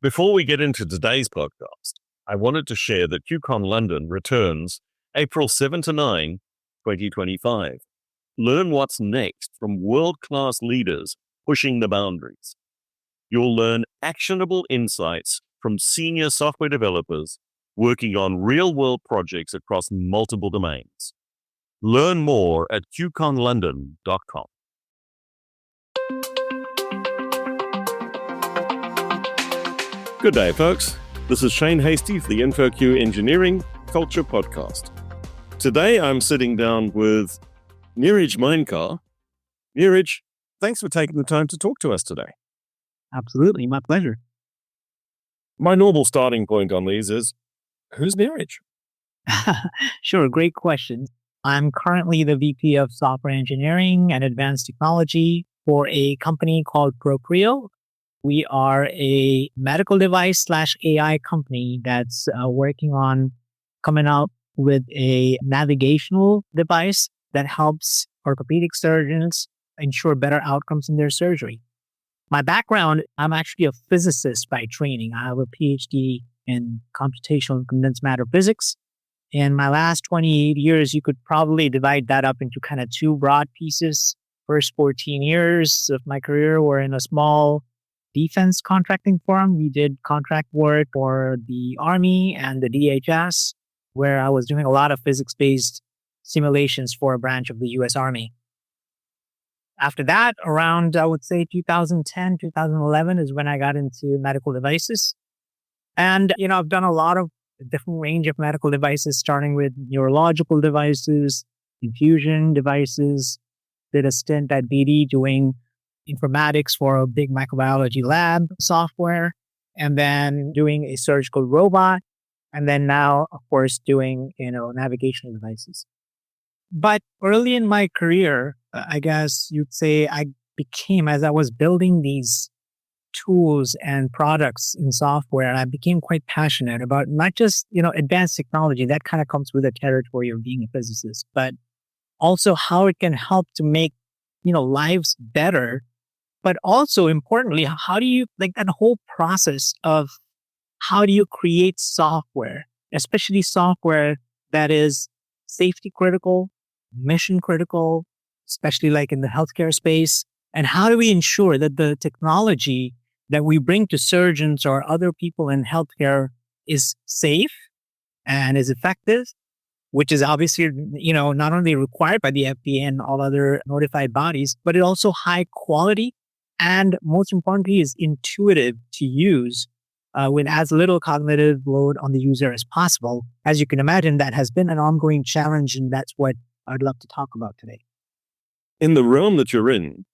Before we get into today's podcast, I wanted to share that QCon London returns April 7 to 9, 2025. Learn what's next from world-class leaders pushing the boundaries. You'll learn actionable insights from senior software developers working on real-world projects across multiple domains. Learn more at qconlondon.com. Good day, folks. This is Shane Hastie for the InfoQ Engineering Culture Podcast. Today, I'm sitting down with Neeraj Mainkar. Neeraj, thanks for taking the time to talk to us today. Absolutely, my pleasure. My normal starting point on these is, who's Neeraj? Sure, great question. I'm currently the VP of Software Engineering and Advanced Technology for a company called Procreo. We are a medical device / AI company that's working on coming out with a navigational device that helps orthopedic surgeons ensure better outcomes in their surgery. My background, I'm actually a physicist by training. I have a PhD in computational and condensed matter physics. In my last 28 years, you could probably divide that up into kind of two broad pieces. First 14 years of my career were in a small defense contracting firm. We did contract work for the Army and the DHS, where I was doing a lot of physics-based simulations for a branch of the US Army. After that, around, I would say 2010, 2011 is when I got into medical devices. And, I've done a lot of different range of medical devices, starting with neurological devices, infusion devices, did a stint at BD doing informatics for a big microbiology lab software, and then doing a surgical robot, and then now, of course, doing, navigational devices. But early in my career, I guess you'd say I became, as I was building these tools and products in software, I became quite passionate about not just, advanced technology, that kind of comes with the territory of being a physicist, but also how it can help to make, lives better. But also importantly, how do you, that whole process of how do you create software, especially software that is safety critical, mission critical, especially like in the healthcare space? And how do we ensure that the technology that we bring to surgeons or other people in healthcare is safe and is effective, which is obviously, not only required by the FDA and all other notified bodies, but it also high quality and most importantly is intuitive to use with as little cognitive load on the user as possible. As you can imagine, that has been an ongoing challenge, and that's what I'd love to talk about today. In the realm that you're in,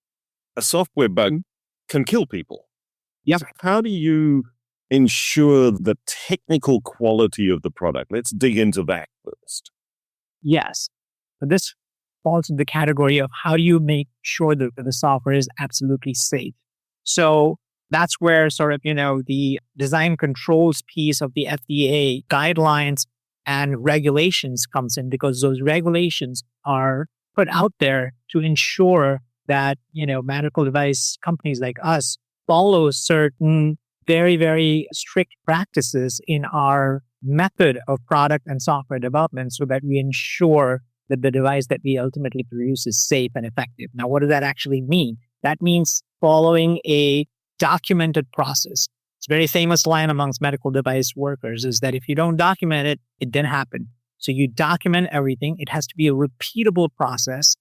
a software bug can kill people. Yep. So how do you ensure the technical quality of the product? Let's dig into that first. Yes. But this falls in the category of how do you make sure that the software is absolutely safe. So that's where sort of, the design controls piece of the FDA guidelines and regulations comes in, because those regulations are put out there to ensure that, medical device companies like us follow certain very, very strict practices in our method of product and software development so that we ensure that the device that we ultimately produce is safe and effective. Now, what does that actually mean? That means following a documented process. It's a very famous line amongst medical device workers is that if you don't document it, it didn't happen. So you document everything. It has to be a repeatable process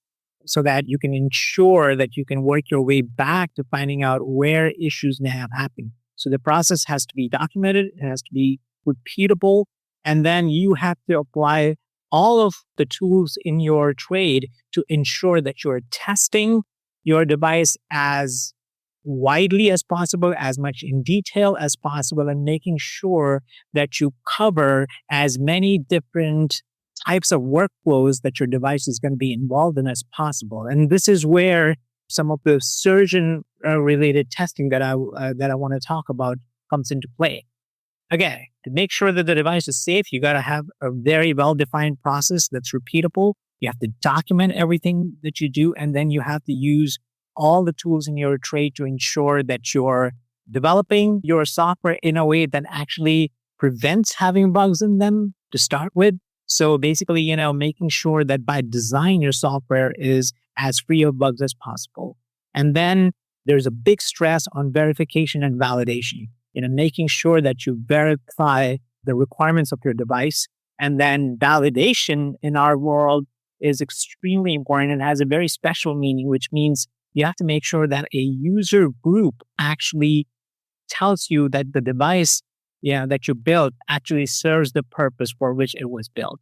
so that you can ensure that you can work your way back to finding out where issues may have happened. So the process has to be documented. It has to be repeatable. And then you have to apply all of the tools in your trade to ensure that you're testing your device as widely as possible, as much in detail as possible, and making sure that you cover as many different types of workflows that your device is going to be involved in as possible. And this is where some of the surgeon related testing that I want to talk about comes into play. Again, to make sure that the device is safe, you got to have a very well-defined process that's repeatable. You have to document everything that you do, and then you have to use all the tools in your trade to ensure that your developing your software in a way that actually prevents having bugs in them to start with. So basically, making sure that by design, your software is as free of bugs as possible. And then there's a big stress on verification and validation, making sure that you verify the requirements of your device. And then validation in our world is extremely important and has a very special meaning, which means you have to make sure that a user group actually tells you that the device that you built actually serves the purpose for which it was built.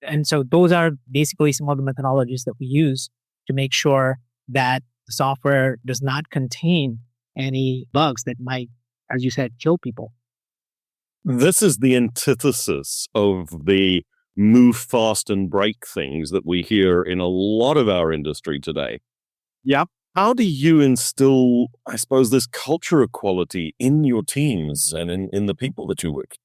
And so those are basically some of the methodologies that we use to make sure that the software does not contain any bugs that might, as you said, kill people. This is the antithesis of the move fast and break things that we hear in a lot of our industry today. Yep. How do you instill, I suppose, this culture of quality in your teams and in the people that you work?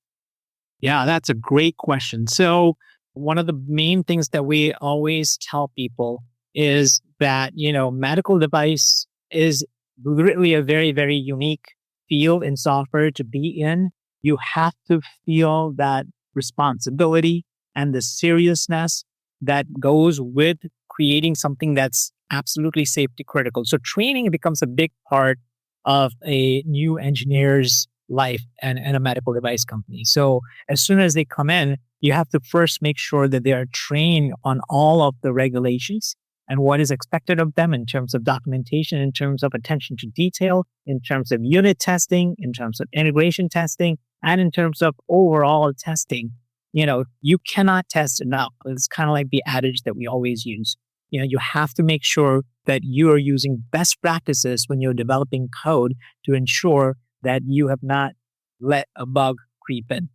Yeah, that's a great question. So one of the main things that we always tell people is that, medical device is really a very, very unique field in software to be in. You have to feel that responsibility and the seriousness that goes with creating something that's absolutely safety critical. So training becomes a big part of a new engineer's life and a medical device company. So as soon as they come in, you have to first make sure that they are trained on all of the regulations and what is expected of them in terms of documentation, in terms of attention to detail, in terms of unit testing, in terms of integration testing, and in terms of overall testing. You cannot test enough. It's kind of like the adage that we always use. You have to make sure that you are using best practices when you're developing code to ensure that you have not let a bug creep in.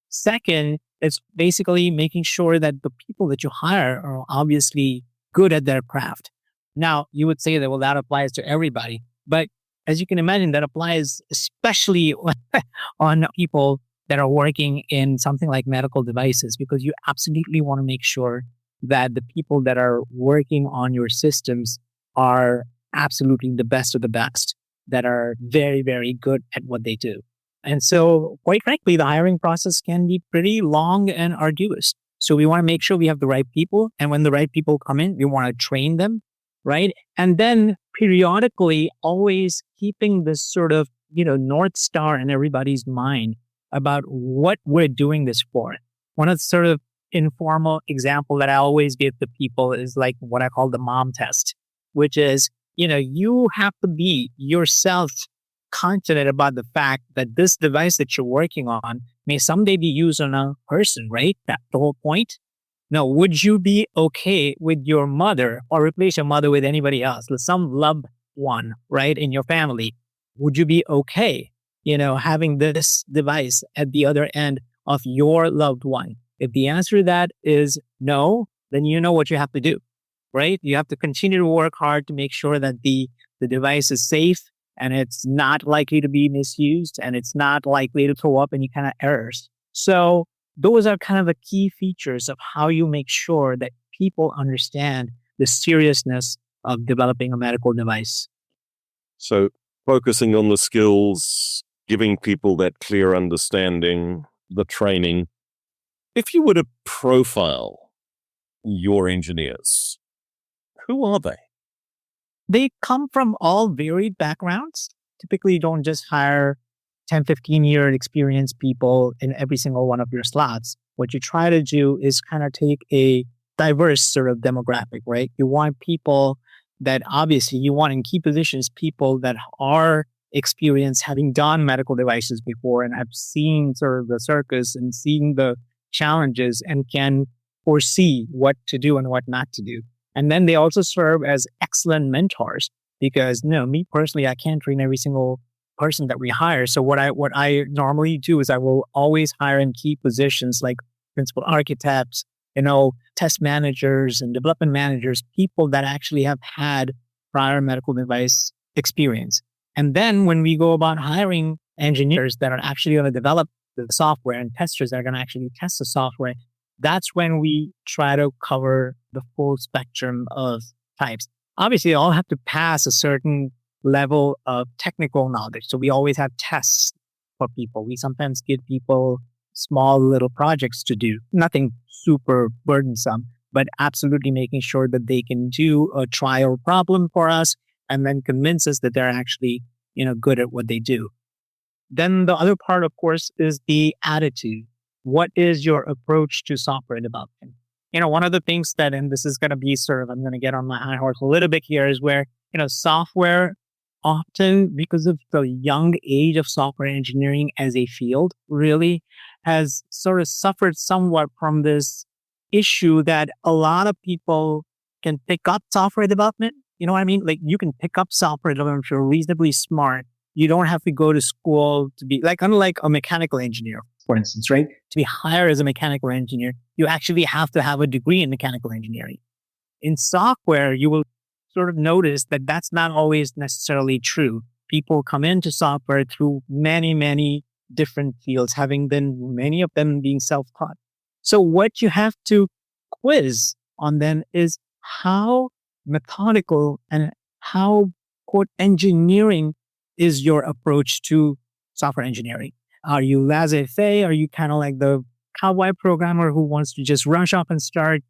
Second, it's basically making sure that the people that you hire are obviously good at their craft. Now, you would say that, well, that applies to everybody. But as you can imagine, that applies especially on people that are working in something like medical devices, because you absolutely want to make sure that the people that are working on your systems are absolutely the best of the best, that are very, very good at what they do. And so, quite frankly, the hiring process can be pretty long and arduous. So we want to make sure we have the right people. And when the right people come in, we want to train them, right? And then periodically, always keeping this sort of, North Star in everybody's mind about what we're doing this for. One of the sort of informal example that I always give to people is like what I call the mom test, which is, you have to be yourself confident about the fact that this device that you're working on may someday be used on a person, right? That's the whole point. Now, would you be okay with your mother or replace your mother with anybody else, with some loved one, right, in your family? Would you be okay, having this device at the other end of your loved one? If the answer to that is no, then you know what you have to do, right? You have to continue to work hard to make sure that the device is safe and it's not likely to be misused and it's not likely to throw up any kind of errors. So those are kind of the key features of how you make sure that people understand the seriousness of developing a medical device. So focusing on the skills, giving people that clear understanding, the training. If you were to profile your engineers, who are they? They come from all varied backgrounds. Typically, you don't just hire 10, 15-year experienced people in every single one of your slots. What you try to do is kind of take a diverse sort of demographic, right? You want people that obviously you want in key positions, people that are experienced having done medical devices before and have seen sort of the circus and seen the challenges and can foresee what to do and what not to do. And then they also serve as excellent mentors because, me personally, I can't train every single person that we hire. So what I normally do is I will always hire in key positions like principal architects, test managers and development managers, people that actually have had prior medical device experience. And then when we go about hiring engineers that are actually going to develop the software and testers that are going to actually test the software, that's when we try to cover the full spectrum of types. Obviously, they all have to pass a certain level of technical knowledge. So we always have tests for people. We sometimes give people small little projects to do, nothing super burdensome, but absolutely making sure that they can do a trial problem for us and then convince us that they're actually, good at what they do. Then the other part, of course, is the attitude. What is your approach to software development? One of the things that, and this is going to be I'm going to get on my high horse a little bit here, is where, software often, because of the young age of software engineering as a field, really has sort of suffered somewhat from this issue that a lot of people can pick up software development. You know what I mean? Like, you can pick up software development if you're reasonably smart. You don't have to go to school to be unlike a mechanical engineer, for instance, right? To be hired as a mechanical engineer, you actually have to have a degree in mechanical engineering. In software, you will sort of notice that that's not always necessarily true. People come into software through many, many different fields, having been many of them being self-taught. So what you have to quiz on then is how methodical and how, quote, engineering is your approach to software engineering. Are you laissez-faire? Are you kind of like the cowboy programmer who wants to just rush up and start,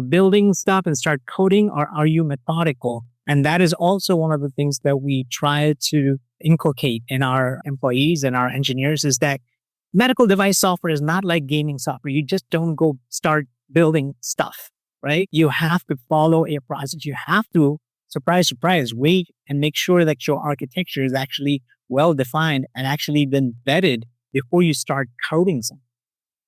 building stuff and start coding? Or are you methodical? And that is also one of the things that we try to inculcate in our employees and our engineers, is that medical device software is not like gaming software. You just don't go start building stuff, right? You have to follow a process. You have to, surprise, surprise, wait and make sure that your architecture is actually well-defined and actually been vetted before you start coding something.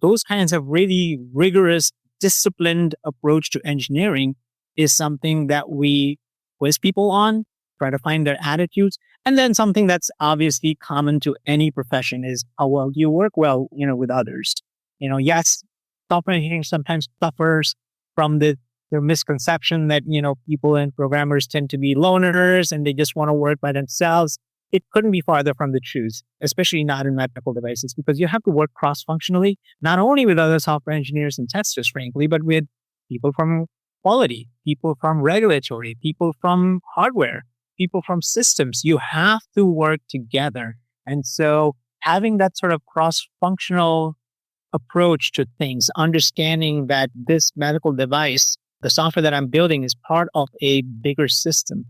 Those kinds of really rigorous, disciplined approach to engineering is something that we quiz people on, try to find their attitudes. And then something that's obviously common to any profession is how well do you work well, with others. Yes, software engineering sometimes suffers from their misconception that, people and programmers tend to be loners and they just want to work by themselves. It couldn't be farther from the truth, especially not in medical devices, because you have to work cross-functionally, not only with other software engineers and testers, frankly, but with people from quality, people from regulatory, people from hardware, people from systems. You have to work together. And so having that sort of cross-functional approach to things, understanding that this medical device, the software that I'm building, is part of a bigger system,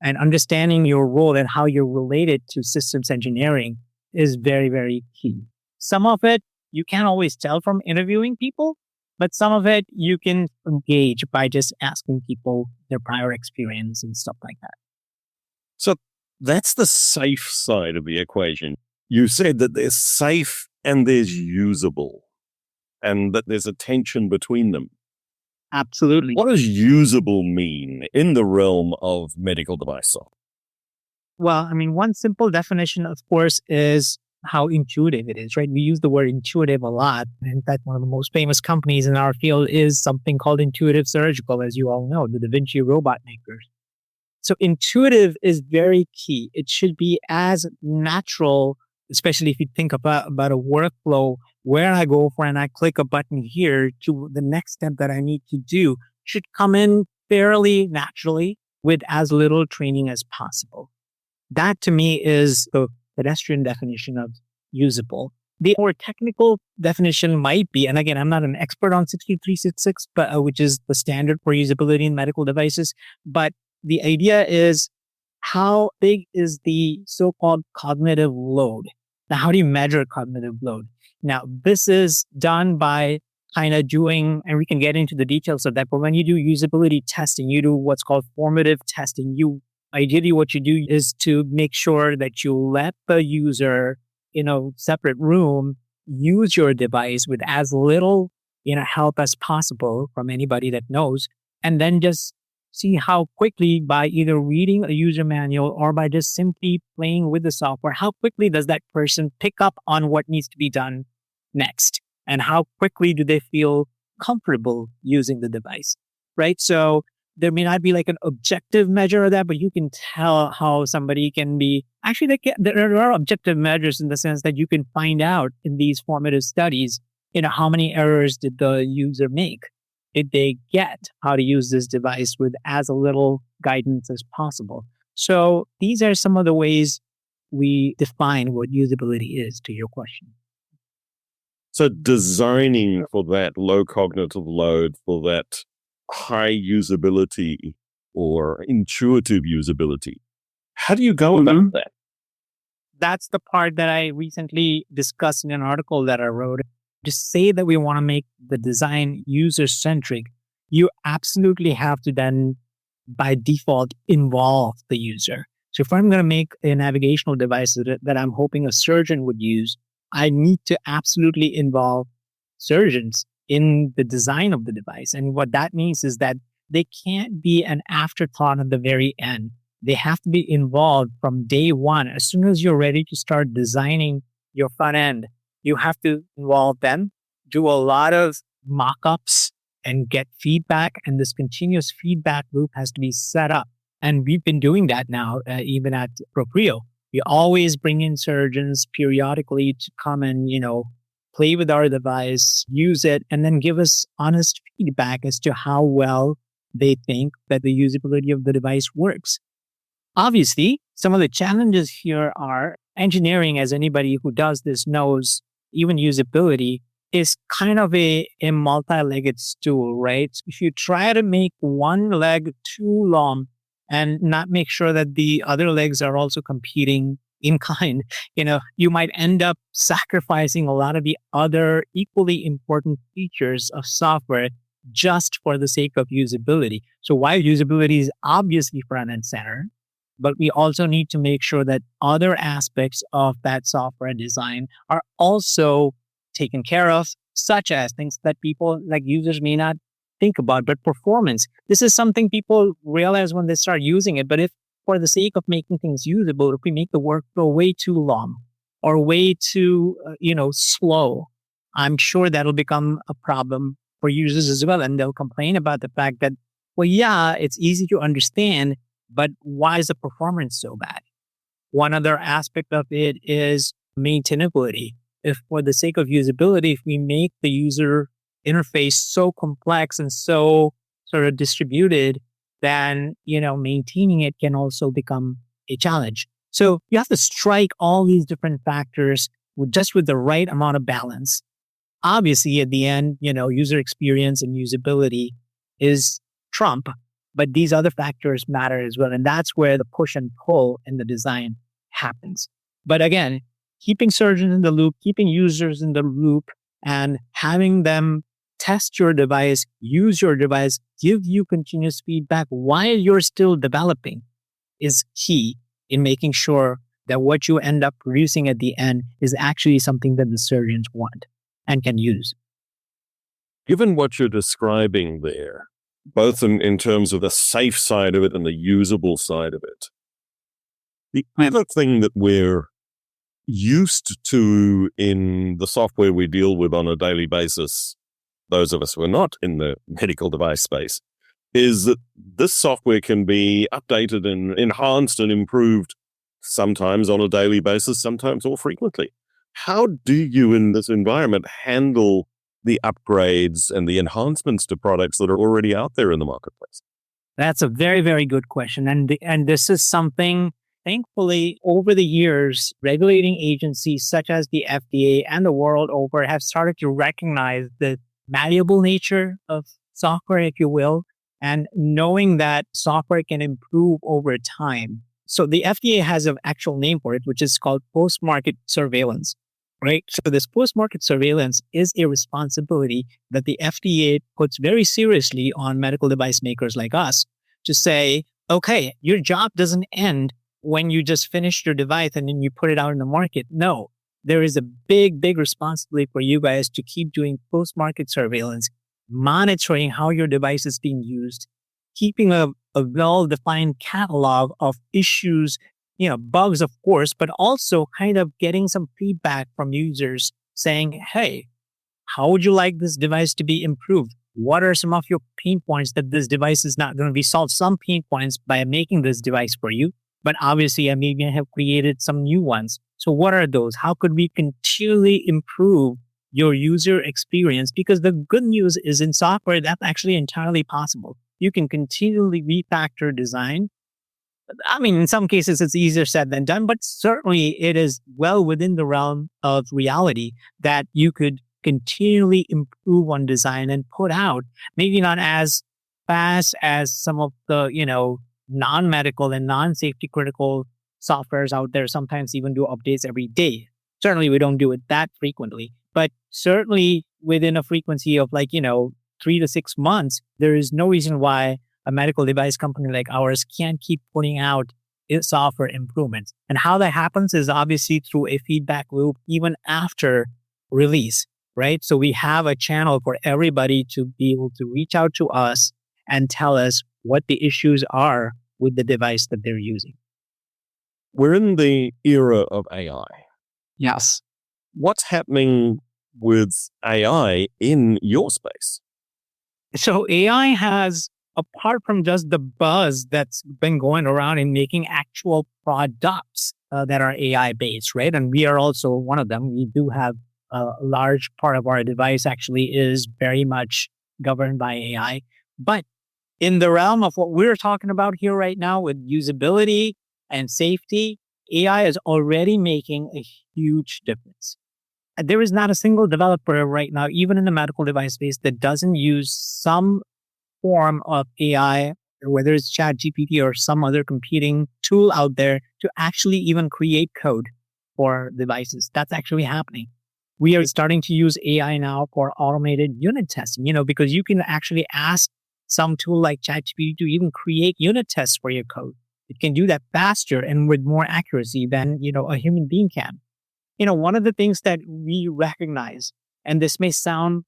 and understanding your role and how you're related to systems engineering is very, very key. Some of it you can't always tell from interviewing people, but some of it you can engage by just asking people their prior experience and stuff like that. So that's the safe side of the equation. You said that there's safe and there's usable, and that there's a tension between them. Absolutely. What does usable mean in the realm of medical device software? Well, one simple definition, of course, is how intuitive it is, right? We use the word intuitive a lot. In fact, one of the most famous companies in our field is something called Intuitive Surgical, as you all know, the Da Vinci robot makers. So intuitive is very key. It should be as natural, especially if you think about a workflow where I go for and I click a button here to the next step that I need to do, should come in fairly naturally with as little training as possible. That to me is the pedestrian definition of usable. The more technical definition might be, and again, I'm not an expert on 62366, but which is the standard for usability in medical devices, but the idea is, how big is the so-called cognitive load? Now, how do you measure cognitive load? Now, this is done by kind of doing, and we can get into the details of that, but when you do usability testing, you do what's called formative testing. Ideally, what you do is to make sure that you let the user in a separate room use your device with as little, help as possible from anybody that knows, and then just see how quickly, by either reading a user manual or by just simply playing with the software, how quickly does that person pick up on what needs to be done next? And how quickly do they feel comfortable using the device, right? So there may not be like an objective measure of that, but you can tell how somebody can be, actually there are objective measures in the sense that you can find out in these formative studies, how many errors did the user make? Did they get how to use this device with as little guidance as possible? So these are some of the ways we define what usability is, to your question. So designing for that low cognitive load, for that high usability or intuitive usability, how do you go about that? That's the part that I recently discussed in an article that I wrote. To say that we want to make the design user-centric, you absolutely have to then, by default, involve the user. So if I'm going to make a navigational device that I'm hoping a surgeon would use, I need to absolutely involve surgeons in the design of the device. And what that means is that they can't be an afterthought at the very end. They have to be involved from day one. As soon as you're ready to start designing your front end, you have to involve them, do a lot of mock-ups and get feedback. And this continuous feedback loop has to be set up. And we've been doing that now, even at Proprio. We always bring in surgeons periodically to come and, play with our device, use it, and then give us honest feedback as to how well they think that the usability of the device works. Obviously, some of the challenges here are engineering, as anybody who does this knows, even usability is kind of a multi-legged stool, right? So if you try to make one leg too long and not make sure that the other legs are also competing in kind, you might end up sacrificing a lot of the other equally important features of software just for the sake of usability. So while usability is obviously front and center, but we also need to make sure that other aspects of that software design are also taken care of, such as things that people like users may not think about, but performance. This is something people realize when they start using it. But if for the sake of making things usable, if we make the workflow way too long or way too, slow, I'm sure that'll become a problem for users as well. And they'll complain about the fact that, well, yeah, it's easy to understand, but why is the performance so bad? One other aspect of it is maintainability. If for the sake of usability, if we make the user interface so complex and so sort of distributed, then, maintaining it can also become a challenge. So you have to strike all these different factors with the right amount of balance. Obviously, at the end, user experience and usability is trump, but these other factors matter as well. And that's where the push and pull in the design happens. But again, keeping surgeons in the loop, keeping users in the loop, and having them test your device, use your device, give you continuous feedback while you're still developing is key in making sure that what you end up producing at the end is actually something that the surgeons want and can use. Given what you're describing there, both in terms of the safe side of it and the usable side of it, the other thing that we're used to in the software we deal with on a daily basis, those of us who are not in the medical device space, is that this software can be updated and enhanced and improved sometimes on a daily basis, sometimes more frequently. How do you in this environment handle the upgrades and the enhancements to products that are already out there in the marketplace? That's a very, very good question. And this is something, thankfully, over the years, regulating agencies such as the FDA and the world over have started to recognize the malleable nature of software, if you will, and knowing that software can improve over time. So the FDA has an actual name for it, which is called post-market surveillance, right? So this post-market surveillance is a responsibility that the FDA puts very seriously on medical device makers like us to say, okay, your job doesn't end when you just finish your device and then you put it out in the market. No, there is a big, big responsibility for you guys to keep doing post-market surveillance, monitoring how your device is being used, keeping a well-defined catalog of issues, bugs, of course, but also kind of getting some feedback from users saying, hey, how would you like this device to be improved? What are some of your pain points that this device is not going to be solved? Some pain points by making this device for you, but obviously I maybe have created some new ones. So what are those? How could we continually improve your user experience? Because the good news is in software, that's actually entirely possible. You can continually refactor design I mean, in some cases, it's easier said than done, but certainly it is well within the realm of reality that you could continually improve on design and put out, maybe not as fast as some of the, non-medical and non-safety critical softwares out there sometimes even do updates every day. Certainly we don't do it that frequently, but certainly within a frequency of 3 to 6 months, there is no reason why a medical device company like ours can't keep putting out software improvements. And how that happens is obviously through a feedback loop, even after release, right? So we have a channel for everybody to be able to reach out to us and tell us what the issues are with the device that they're using. We're in the era of AI. Yes. What's happening with AI in your space? So AI has, apart from just the buzz that's been going around in making actual products that are AI based, right? And we are also one of them. We do have a large part of our device actually is very much governed by AI. But in the realm of what we're talking about here right now with usability and safety, AI is already making a huge difference. There is not a single developer right now, even in the medical device space, that doesn't use some form of AI, whether it's ChatGPT or some other competing tool out there, to actually even create code for devices. That's actually happening. We are starting to use AI now for automated unit testing, because you can actually ask some tool like ChatGPT to even create unit tests for your code. It can do that faster and with more accuracy than, a human being can. One of the things that we recognize, and this may sound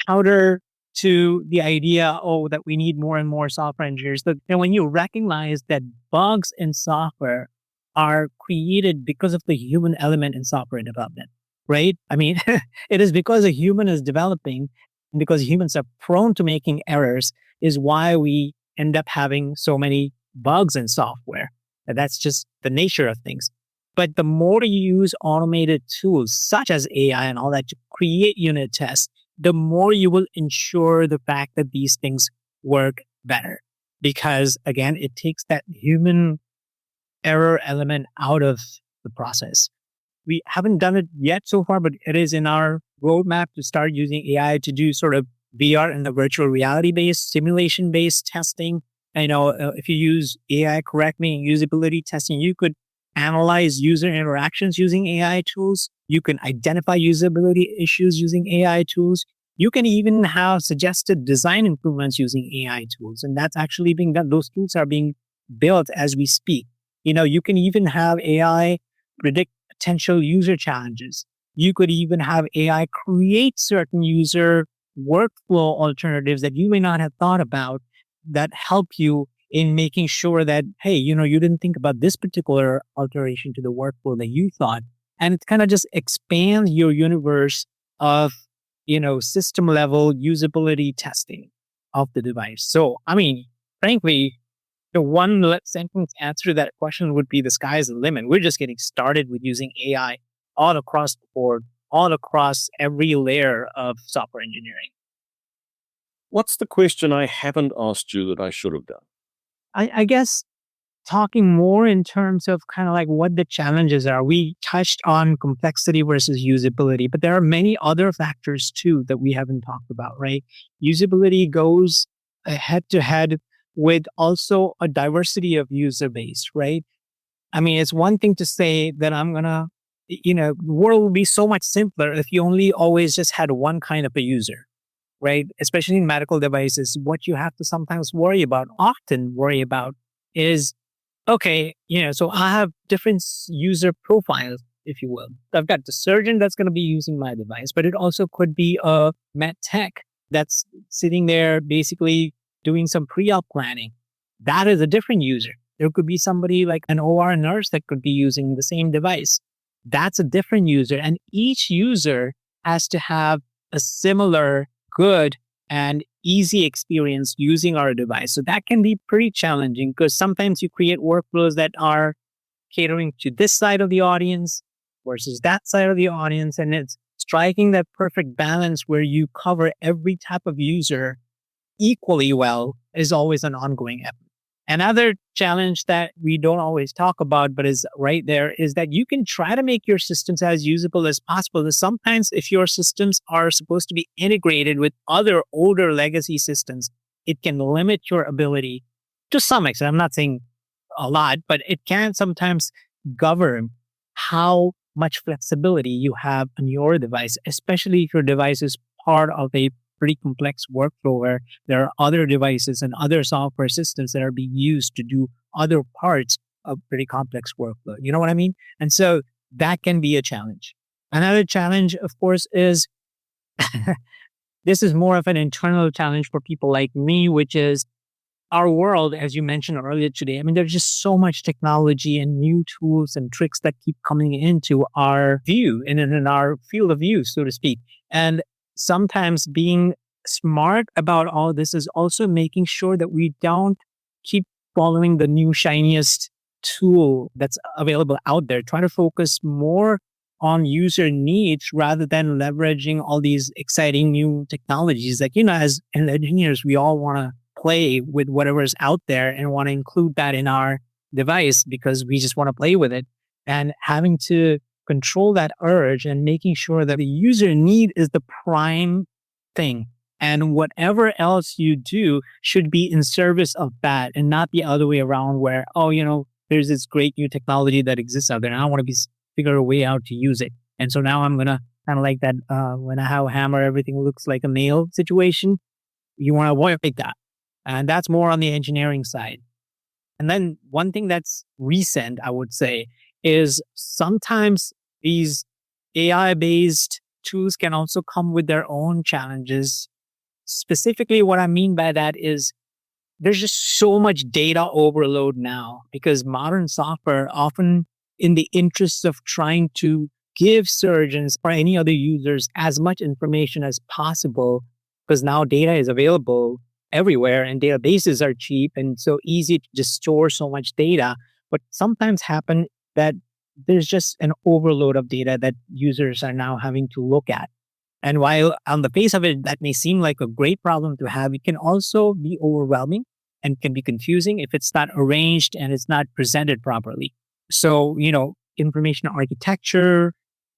counter to the idea, that we need more and more software engineers, but when you recognize that bugs in software are created because of the human element in software development, right? I mean, it is because a human is developing and because humans are prone to making errors is why we end up having so many bugs in software. And that's just the nature of things. But the more you use automated tools such as AI and all that to create unit tests, the more you will ensure the fact that these things work better. Because again, it takes that human error element out of the process. We haven't done it yet so far, but it is in our roadmap to start using AI to do sort of VR and the virtual reality based, simulation based testing. If you use AI correctly in usability testing, you could analyze user interactions using AI tools. You can identify usability issues using AI tools. You can even have suggested design improvements using AI tools. And that's actually being done. Those tools are being built as we speak. You can even have AI predict potential user challenges. You could even have AI create certain user workflow alternatives that you may not have thought about that help you in making sure that, hey, you didn't think about this particular alteration to the workflow that you thought. And it kind of just expands your universe of, system level usability testing of the device. So, I mean, frankly, the one sentence answer to that question would be the sky's the limit. We're just getting started with using AI all across the board, all across every layer of software engineering. What's the question I haven't asked you that I should have done? I guess talking more in terms of kind of like what the challenges are. We touched on complexity versus usability, but there are many other factors too that we haven't talked about, right? Usability goes head to head with also a diversity of user base, right? I mean, it's one thing to say that the world would be so much simpler if you only always just had one kind of a user, right? Especially in medical devices, what you have to sometimes often worry about is, okay, so I have different user profiles, if you will. I've got the surgeon that's going to be using my device, but it also could be a med tech that's sitting there basically doing some pre-op planning. That is a different user. There could be somebody like an OR nurse that could be using the same device. That's a different user. And each user has to have a similar good and easy experience using our device. So that can be pretty challenging because sometimes you create workflows that are catering to this side of the audience versus that side of the audience. And it's striking that perfect balance where you cover every type of user equally well is always an ongoing effort. Another challenge that we don't always talk about, but is right there, is that you can try to make your systems as usable as possible. And sometimes if your systems are supposed to be integrated with other older legacy systems, it can limit your ability to some extent. I'm not saying a lot, but it can sometimes govern how much flexibility you have on your device, especially if your device is part of a pretty complex workflow where there are other devices and other software systems that are being used to do other parts of pretty complex workflow. You know what I mean? And so that can be a challenge. Another challenge, of course, is this is more of an internal challenge for people like me, which is our world, as you mentioned earlier today. I mean, there's just so much technology and new tools and tricks that keep coming into our view and in our field of view, so to speak. And sometimes being smart about all this is also making sure that we don't keep following the new shiniest tool that's available out there. Try to focus more on user needs rather than leveraging all these exciting new technologies. Like, as engineers, we all want to play with whatever's out there and want to include that in our device because we just want to play with it. And having to control that urge and making sure that the user need is the prime thing. And whatever else you do should be in service of that and not the other way around where, there's this great new technology that exists out there and I want to figure a way out to use it. And so now I'm going to kind of like that, when I have a hammer, everything looks like a nail situation. You want to avoid that. And that's more on the engineering side. And then one thing that's recent, I would say, is sometimes these AI-based tools can also come with their own challenges. Specifically, what I mean by that is there's just so much data overload now because modern software often in the interest of trying to give surgeons or any other users as much information as possible, because now data is available everywhere and databases are cheap and so easy to just store so much data. But sometimes happen that there's just an overload of data that users are now having to look at. And while on the face of it, that may seem like a great problem to have, it can also be overwhelming and can be confusing if it's not arranged and it's not presented properly. So, information architecture,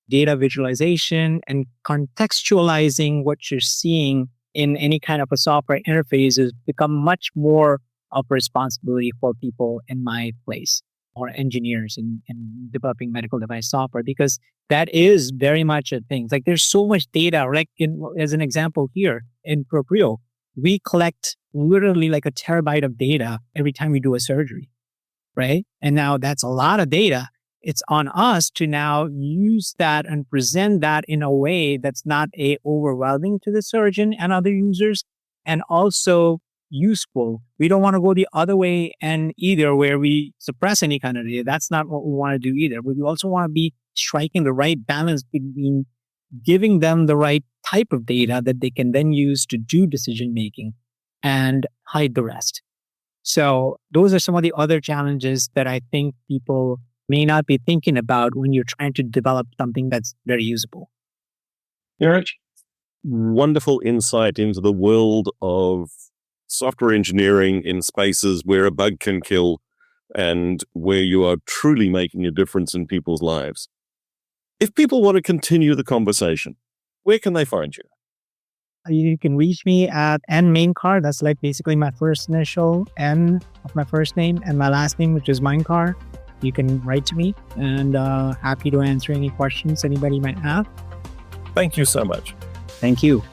data visualization, and contextualizing what you're seeing in any kind of a software interface has become much more of a responsibility for people in my place or engineers in developing medical device software, because that is very much a thing. Like there's so much data, like as an example here in Proprio, we collect literally like a terabyte of data every time we do a surgery, right? And now that's a lot of data. It's on us to now use that and present that in a way that's not overwhelming to the surgeon and other users, and also useful. We don't want to go the other way and either where we suppress any kind of data. That's not what we want to do either. But we also want to be striking the right balance between giving them the right type of data that they can then use to do decision making and hide the rest. So those are some of the other challenges that I think people may not be thinking about when you're trying to develop something that's very usable. Neeraj, wonderful insight into the world of software engineering in spaces where a bug can kill and where you are truly making a difference in people's lives. If people want to continue the conversation, where can they find you? You can reach me at N Mainkar. That's like basically my first initial N of my first name and my last name, which is Mainkar. You can write to me and happy to answer any questions anybody might have. Thank you so much. Thank you.